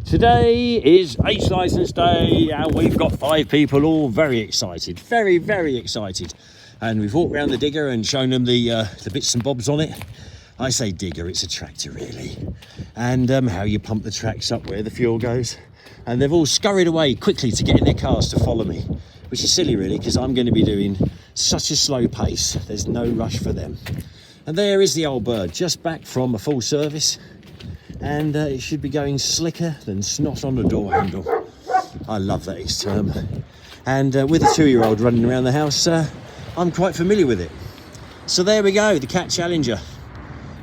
Today is H Licence Day and we've got 5 people all very excited, very excited. And we've walked around the digger and shown them the bits and bobs on it. I say digger, it's a tractor really. And how you pump the tracks up, where the fuel goes. And they've all scurried away quickly to get in their cars to follow me, which is silly really, because I'm going to be doing such a slow pace. There's no rush for them. And there is the old bird, just back from a full service. And it should be going slicker than snot on a door handle. I love that X term. And with a 2-year-old running around the house, I'm quite familiar with it. So there we go, the Cat Challenger.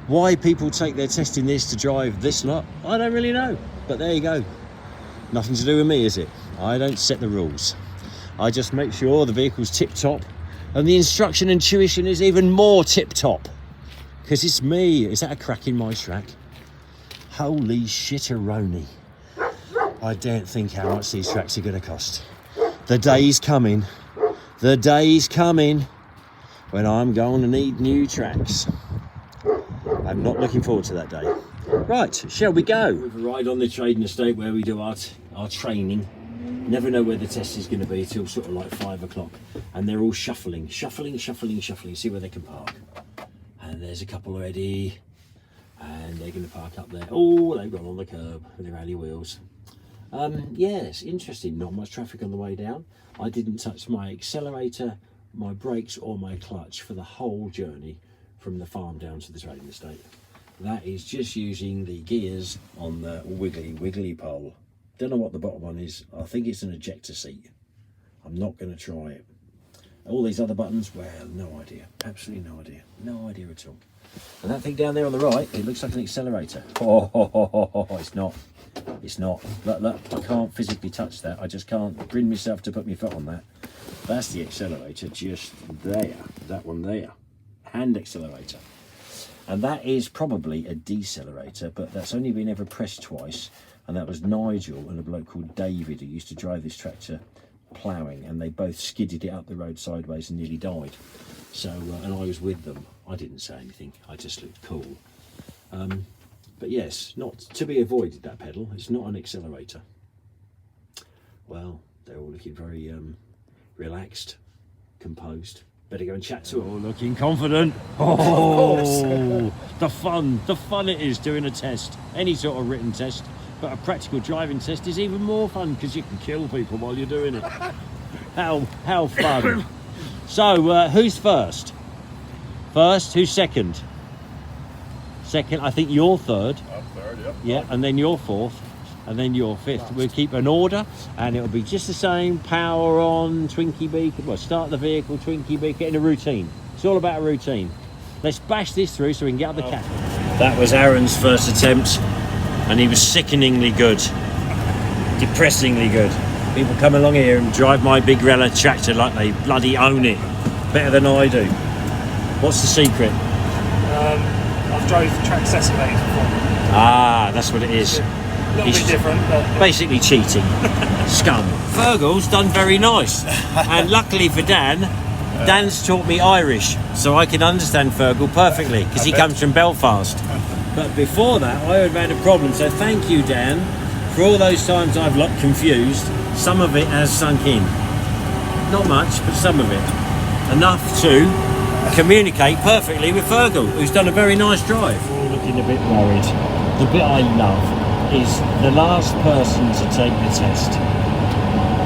Why people take their test in this to drive this lot, I don't really know. But there you go. Nothing to do with me, is it? I don't set the rules. I just make sure the vehicle's tip-top and the instruction and tuition is even more tip-top. Because it's me. Is that a crack in my track? Holy shit-a-roni. I daren't think how much these tracks are going to cost. The day's coming. The day's coming when I'm going to need new tracks. I'm not looking forward to that day. Right, shall we go? We've arrived on the trading estate where we do our training. Never know where the test is going to be till sort of like 5 o'clock. And they're all shuffling. See where they can park. And there's a couple already. And they're going to park up there. Oh, they've gone on the curb with their alley wheels. Yes, interesting. Not much traffic on the way down. I didn't touch my accelerator, my brakes or my clutch for the whole journey from the farm down to the trading estate. That is just using the gears on the wiggly pole. Don't know what the bottom one is. I think it's an ejector seat. I'm not going to try it. All these other buttons, well, no idea. Absolutely no idea. No idea at all. And that thing down there on the right, it looks like an accelerator. Oh, it's not. It's not. Look, I can't physically touch that. I just can't bring myself to put my foot on that. That's the accelerator just there. That one there. Hand accelerator. And that is probably a decelerator, but that's only been ever pressed twice. And that was Nigel and a bloke called David who used to drive this tractor ploughing, and they both skidded it up the road sideways and nearly died. So, and I was with them. I didn't say anything. I just looked cool. But yes, not to be avoided, that pedal. It's not an accelerator. Well, they're all looking very relaxed, composed. Better go and chat to them. Oh, looking confident. Oh, the fun it is doing a test. Any sort of written test. But a practical driving test is even more fun because you can kill people while you're doing it. How fun. So, who's first? First, who's second? Second, I think you're third. I'm third, yep. Yeah, and then you're fourth, and then you're fifth. We'll keep an order, and it'll be just the same. Power on, Twinkie beacon. Well, start the vehicle, Twinkie beacon, in a routine. It's all about a routine. Let's bash this through so we can get out the cat. That was Aaron's first attempt, and he was sickeningly good, depressingly good. People come along here and drive my big Rella tractor like they bloody own it, better than I do. What's the secret? I've drove track estimators before. Ah, that's what it is. A little bit different, but basically cheating. Scum. Fergal's done very nice, and luckily for Dan, Dan's taught me Irish, so I can understand Fergal perfectly because he comes from Belfast. But before that, I would have had a problem. So thank you, Dan, for all those times I've got confused. Some of it has sunk in. Not much, but some of it. Enough to communicate perfectly with Fergal, who's done a very nice drive. We're all looking a bit worried. The bit I love is the last person to take the test.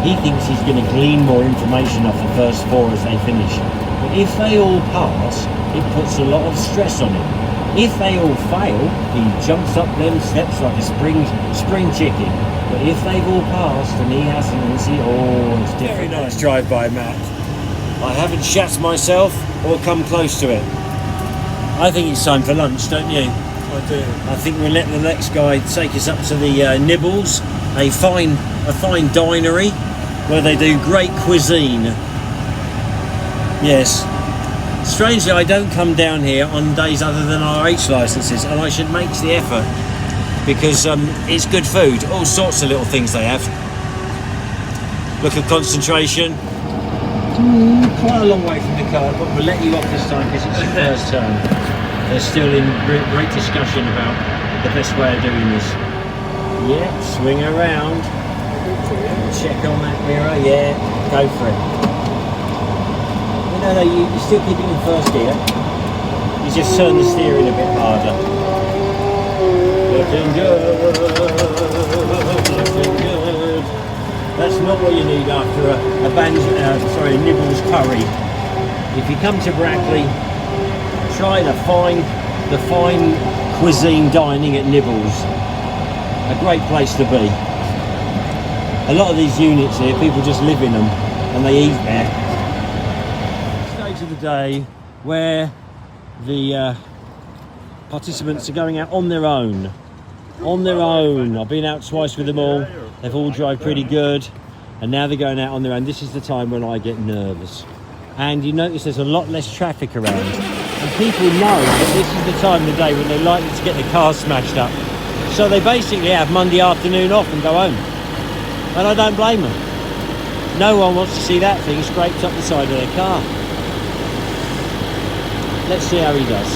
He thinks he's going to glean more information off the first 4 as they finish. But if they all pass, it puts a lot of stress on him. If they all fail, he jumps up them steps like a spring chicken. But if they've all passed and he hasn't, it's different. Very nice drive by, Matt. I haven't shat myself or come close to it. I think it's time for lunch, don't you? I do. I think we'll let the next guy take us up to the Nibbles, a fine dinery where they do great cuisine. Yes. Strangely, I don't come down here on days other than our H licenses, and I should make the effort because it's good food. All sorts of little things they have. Look at concentration. Quite a long way from the car, but we'll let you off this time because it's your first turn. They're still in great discussion about the best way of doing this. Yeah, swing around. Check on that mirror. Yeah, go for it. You know, though, you still keep it in first gear. You just turn the steering a bit harder. Looking good. Looking good. That's not what you need after a Nibbles curry. If you come to Brackley, try the fine cuisine dining at Nibbles. A great place to be. A lot of these units here, people just live in them and they eat there. Stage of the day where the participants are going out on their own. On their own. I've been out twice with them all. They've all drive pretty good. And now they're going out on their own. This is the time when I get nervous. And you notice there's a lot less traffic around. And people know that this is the time of the day when they're likely to get their cars smashed up. So they basically have Monday afternoon off and go home. And I don't blame them. No one wants to see that thing scraped up the side of their car. Let's see how he does.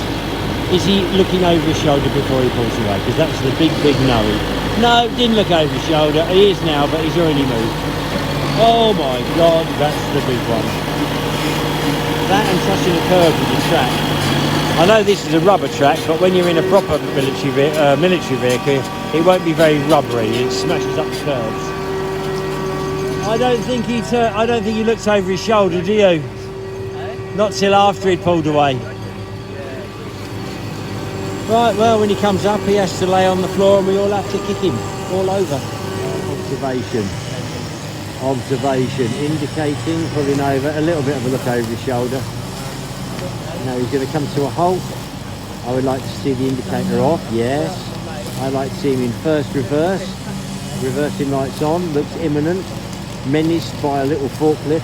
Is he looking over his shoulder before he pulls away? Because that's the big no. No, didn't look over his shoulder. He is now, but he's already moved. Oh my God, that's the big one. That and touching the curb with the track. I know this is a rubber track, but when you're in a proper military vehicle, it won't be very rubbery. It smashes up the curves. I don't think he looked over his shoulder, do you? Not till after he'd pulled away. Right, well, when he comes up, he has to lay on the floor and we all have to kick him all over. Observation, indicating, pulling over, a little bit of a look over his shoulder. Now he's going to come to a halt. I would like to see the indicator off, yes. I'd like to see him in first reverse. Reversing lights on, looks imminent. Menaced by a little forklift.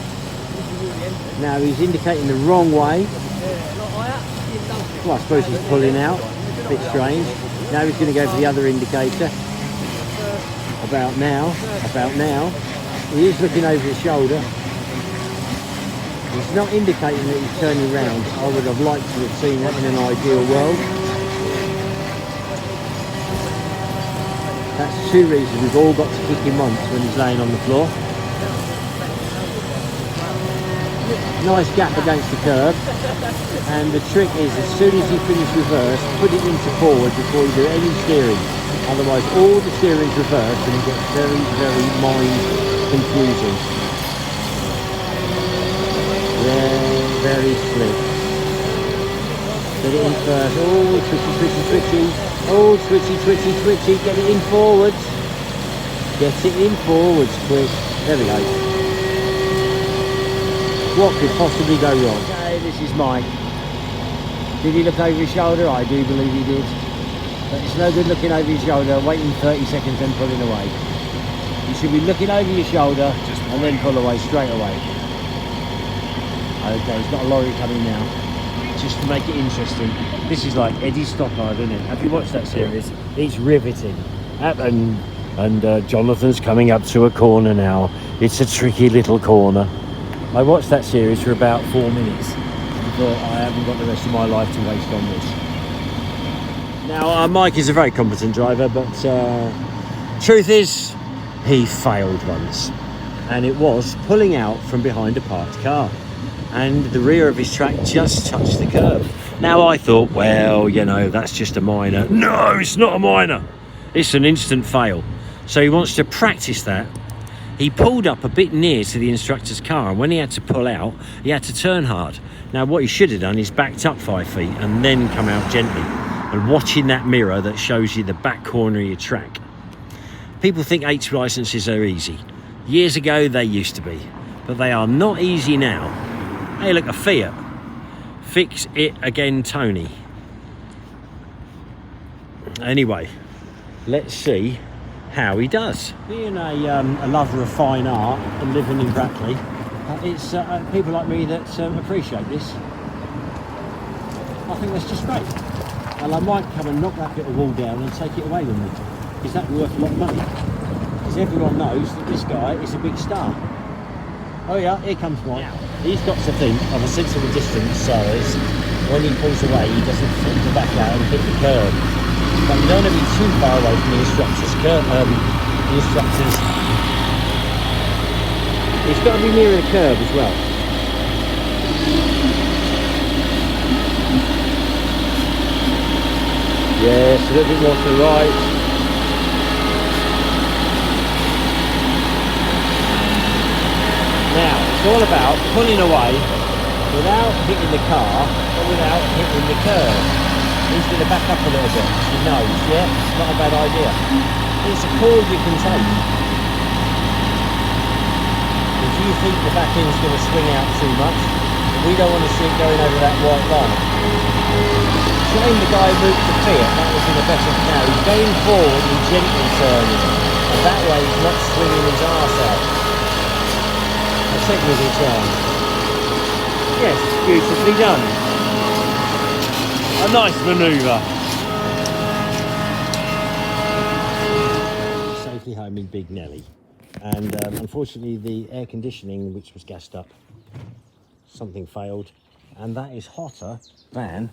Now he's indicating the wrong way. Well, I suppose he's pulling out. A bit strange. Now he's going to go for the other indicator. About now. He is looking over his shoulder. He's not indicating that he's turning round. I would have liked to have seen that in an ideal world. That's two reasons we've all got to kick him once when he's laying on the floor. Nice gap against the curb, and the trick is as soon as you finish reverse, put it into forward before you do any steering. Otherwise all the steering's reversed and it gets very, very mind confusing. Very slick. Get it in first. Oh, twitchy. Oh, twitchy. Get it in forwards. Get it in forwards quick. There we go. What could possibly go wrong? Okay, this is Mike. Did he look over his shoulder? I do believe he did. But it's no good looking over your shoulder, waiting 30 seconds and pulling away. You should be looking over your shoulder and then pull away straight away. Okay, he's got a lorry coming now. Just to make it interesting. This is like Eddie Stockard, isn't it? Have you watched that series? It's riveting. And Jonathan's coming up to a corner now. It's a tricky little corner. I watched that series for about 4 minutes and thought I haven't got the rest of my life to waste on this. Now, Mike is a very competent driver, but truth is, he failed once. And it was pulling out from behind a parked car. And the rear of his track just touched the curb. Now I thought, well, you know, that's just a minor. No, it's not a minor. It's an instant fail. So he wants to practice that. He pulled up a bit near to the instructor's car, and when he had to pull out, he had to turn hard. Now what he should have done is backed up 5 feet and then come out gently. And watching that mirror that shows you the back corner of your track. People think H licenses are easy. Years ago they used to be, but they are not easy now. Hey, look, a Fiat. Fix it again, Tony. Anyway, let's see how he does. Being a lover of fine art and living in Brackley, it's people like me that appreciate this. I think that's just great. And I might come and knock that little wall down and take it away with me, because that'd be worth a lot of money. Because everyone knows that this guy is a big star. Oh yeah, here comes Mike. He's got to think of a sensible distance so as when he pulls away he doesn't flip the back out and hit the curb. but you don't want to be too far away from the instructors. It's got to be near the curb as well. Yes, a little bit more to the right. Now, it's all about pulling away without hitting the car, but without hitting the curb. He's going to back up a little bit. He knows, yeah? Not a bad idea. It's a call you can take. If you think the back end's going to swing out too much, we don't want to see it going over that white line. Shame the guy moved to Fiat, that was in a better now. He's going forward and gently turning, and that way he's not swinging his arse out. A technical term. Yes, beautifully done. A nice manoeuvre. Safely home in Big Nelly. And unfortunately the air conditioning, which was gassed up, something failed. And that is hotter than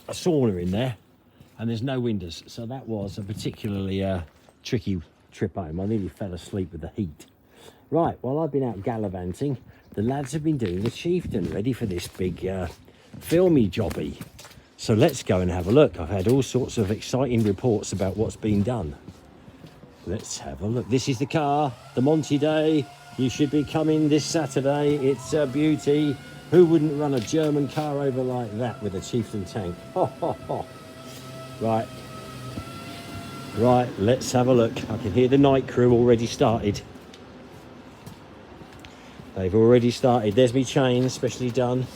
a sauna in there. And there's no windows. So that was a particularly tricky trip home. I nearly fell asleep with the heat. Right, while I've been out gallivanting, the lads have been doing the Chieftain, ready for this big filmy jobby. So let's go and have a look. I've had all sorts of exciting reports about what's been done. Let's have a look. This is the car, the Monty Day. You should be coming this Saturday. It's a beauty. Who wouldn't run a German car over like that with a Chieftain tank? Ho, ho, ho. Right. Right, let's have a look. I can hear the night crew already started. They've already started. There's me chain, specially done.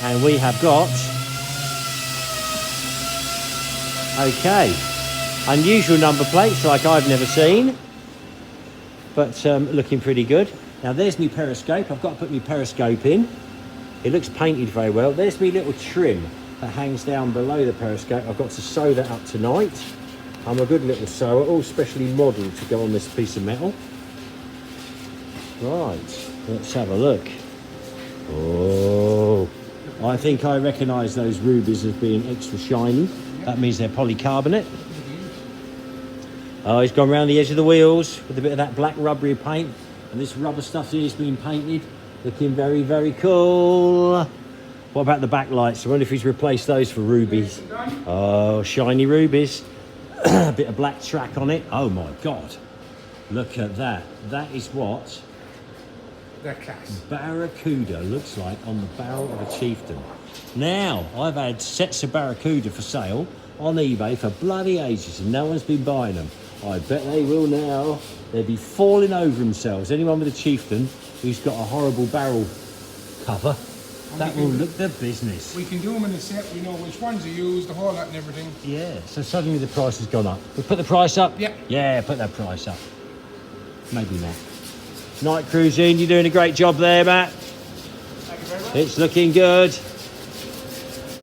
And we have got... Okay. Unusual number plates like I've never seen. But looking pretty good. Now there's me periscope. I've got to put my periscope in. It looks painted very well. There's me little trim that hangs down below the periscope. I've got to sew that up tonight. I'm a good little sewer, all specially modelled to go on this piece of metal. Right, let's have a look. Oh, I think I recognise those rubies as being extra shiny. That means they're polycarbonate. Oh, he's gone round the edge of the wheels with a bit of that black rubbery paint. And this rubber stuff here is being painted. Looking very, very cool. What about the backlights? I wonder if he's replaced those for rubies. Oh, shiny rubies. A bit of black track on it. Oh my God. Look at that. That is what Barracuda looks like on the barrel of a Chieftain. Now, I've had sets of Barracuda for sale on eBay for bloody ages and no one's been buying them. I bet they will now. They'll be falling over themselves. Anyone with a Chieftain who's got a horrible barrel cover, that will look the business. We can do them in a set. We know which ones are used, the whole lot and everything. Yeah, so suddenly the price has gone up. We put the price up? Yeah. Yeah, put that price up. Maybe not. Night cruise in, you're doing a great job there, Matt. Thank you very much. It's looking good.